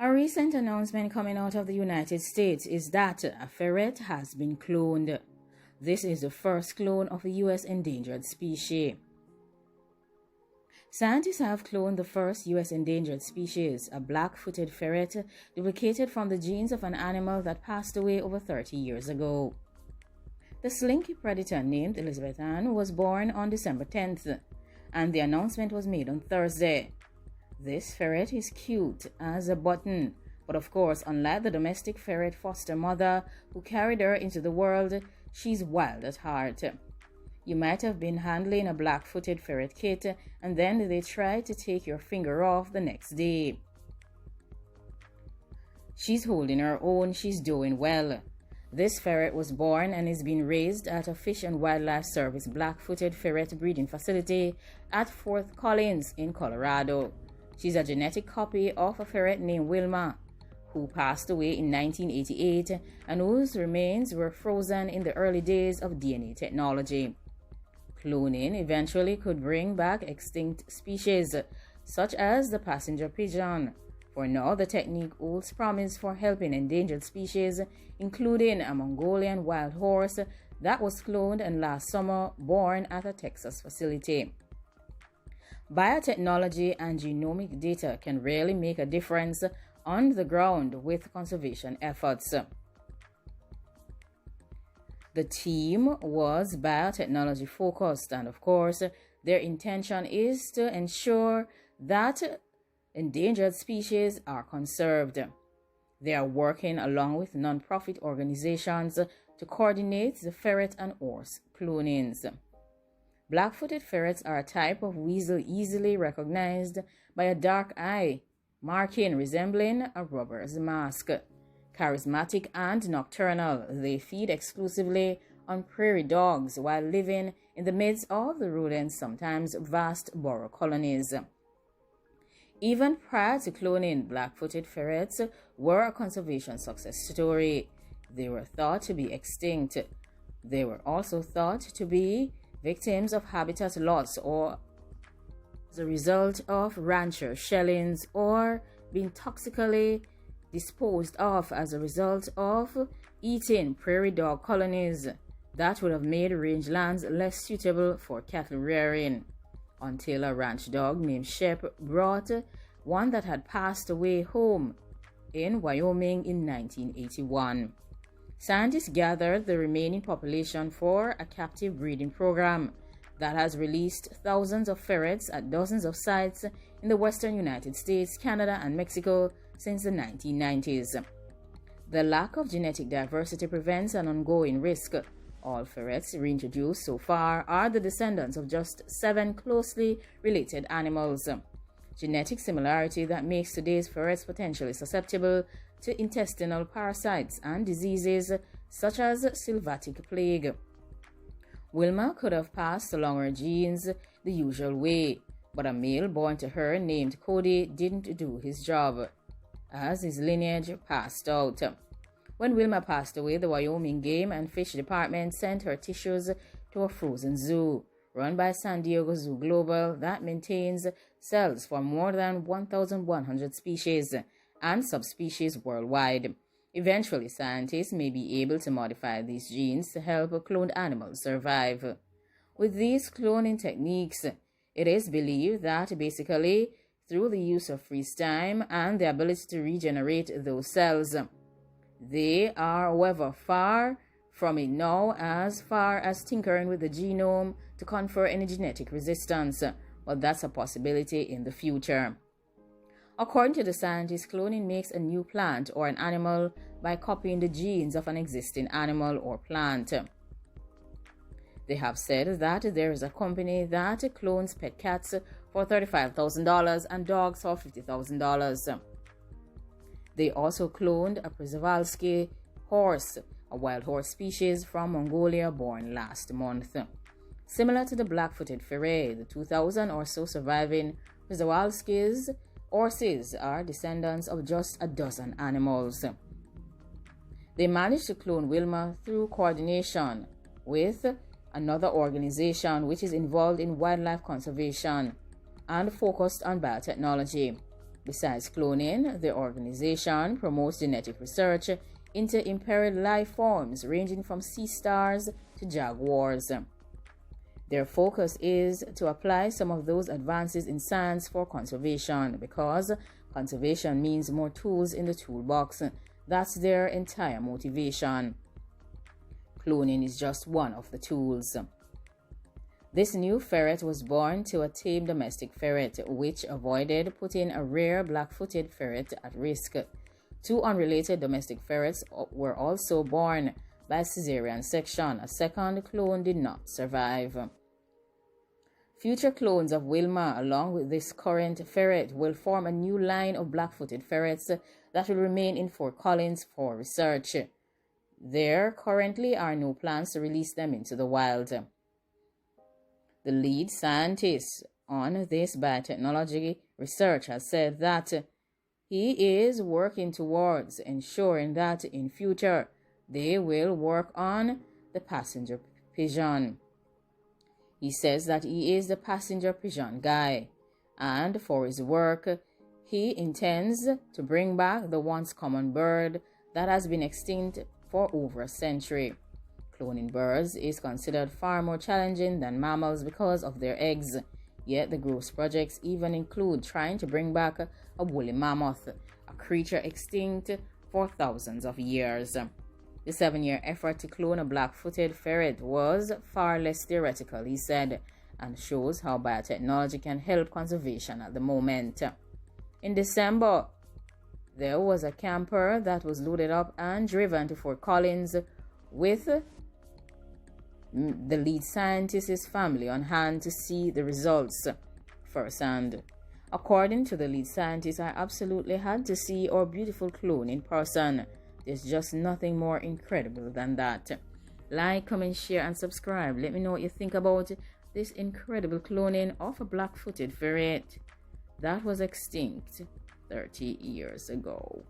A recent announcement coming out of the United States is that a ferret has been cloned. This is the first clone of a U.S. endangered species. Scientists have cloned the first U.S. endangered species, a black-footed ferret, duplicated from the genes of an animal that passed away over 30 years ago. The slinky predator named Elizabeth Ann was born on December 10th, and the announcement was made on Thursday. This ferret is cute as a button, but of course, unlike the domestic ferret foster mother who carried her into the world, she's wild at heart. You might have been handling a black-footed ferret kit, and then they tried to take your finger off the next day. She's holding her own, she's doing well. This ferret was born and is being raised at a Fish and Wildlife Service black-footed ferret breeding facility at Fort Collins in Colorado. She's a genetic copy of a ferret named Wilma, who passed away in 1988 and whose remains were frozen in the early days of DNA technology. Cloning eventually could bring back extinct species, such as the passenger pigeon. For now, the technique holds promise for helping endangered species, including a Mongolian wild horse that was cloned and last summer born at a Texas facility. Biotechnology and genomic data can really make a difference on the ground with conservation efforts. The team was biotechnology focused, and of course, their intention is to ensure that endangered species are conserved. They are working along with non-profit organizations to coordinate the ferret and horse clonings. Black-footed ferrets are a type of weasel easily recognized by a dark eye marking resembling a rubber's mask. Charismatic and nocturnal, they feed exclusively on prairie dogs while living in the midst of the rodents, sometimes vast burrow colonies. Even prior to cloning, black-footed ferrets were a conservation success story. They were thought to be extinct. They were also thought to be victims of habitat loss or as a result of rancher shellings or being toxically disposed of as a result of eating prairie dog colonies that would have made rangelands less suitable for cattle rearing, until a ranch dog named Shep brought one that had passed away home in Wyoming in 1981. Scientists gathered the remaining population for a captive breeding program that has released thousands of ferrets at dozens of sites in the western United States, Canada, and Mexico since the 1990s. The lack of genetic diversity presents an ongoing risk. All ferrets reintroduced so far are the descendants of just 7 closely related animals. Genetic similarity that makes today's ferrets potentially susceptible to intestinal parasites and diseases such as sylvatic plague. Wilma could have passed along her genes the usual way, but a male born to her named Cody didn't do his job, as his lineage passed out. When Wilma passed away, the Wyoming Game and Fish Department sent her tissues to a frozen zoo run by San Diego Zoo Global that maintains cells for more than 1,100 species and subspecies worldwide. Eventually, scientists may be able to modify these genes to help cloned animals survive. With these cloning techniques, it is believed that basically through the use of freeze time and the ability to regenerate those cells, they are, however, far from it now as far as tinkering with the genome to confer any genetic resistance, but that's a possibility in the future. According to the scientists, cloning makes a new plant or an animal by copying the genes of an existing animal or plant. They have said that there is a company that clones pet cats for $35,000 and dogs for $50,000. They also cloned a Przewalski horse, a wild horse species from Mongolia born last month. Similar to the black-footed ferret, the 2,000 or so surviving Przewalski's horses are descendants of just a dozen animals. They managed to clone Wilma through coordination with another organization which is involved in wildlife conservation and focused on biotechnology. Besides cloning, the organization promotes genetic research into imperiled life forms ranging from sea stars to jaguars. Their focus is to apply some of those advances in science for conservation, because conservation means more tools in the toolbox. That's their entire motivation. Cloning is just one of the tools. This new ferret was born to a tame domestic ferret, which avoided putting a rare black-footed ferret at risk. 2 unrelated domestic ferrets were also born by cesarean section. A second clone did not survive. Future clones of Wilma, along with this current ferret, will form a new line of black-footed ferrets that will remain in Fort Collins for research. There currently are no plans to release them into the wild. The lead scientist on this biotechnology research has said that he is working towards ensuring that in future they will work on the passenger pigeon. He says that he is the passenger pigeon guy, and for his work, he intends to bring back the once common bird that has been extinct for over a century. Cloning birds is considered far more challenging than mammals because of their eggs, yet the gross projects even include trying to bring back a woolly mammoth, a creature extinct for thousands of years. The 7-year effort to clone a black-footed ferret was far less theoretical, he said, and shows how biotechnology can help conservation at the moment. In December, there was a camper that was loaded up and driven to Fort Collins with the lead scientist's family on hand to see the results firsthand. According to the lead scientist, I absolutely had to see our beautiful clone in person. There's just nothing more incredible than that. Like, comment, share, and subscribe. Let me know what you think about this incredible cloning of a black-footed ferret that was extinct 30 years ago.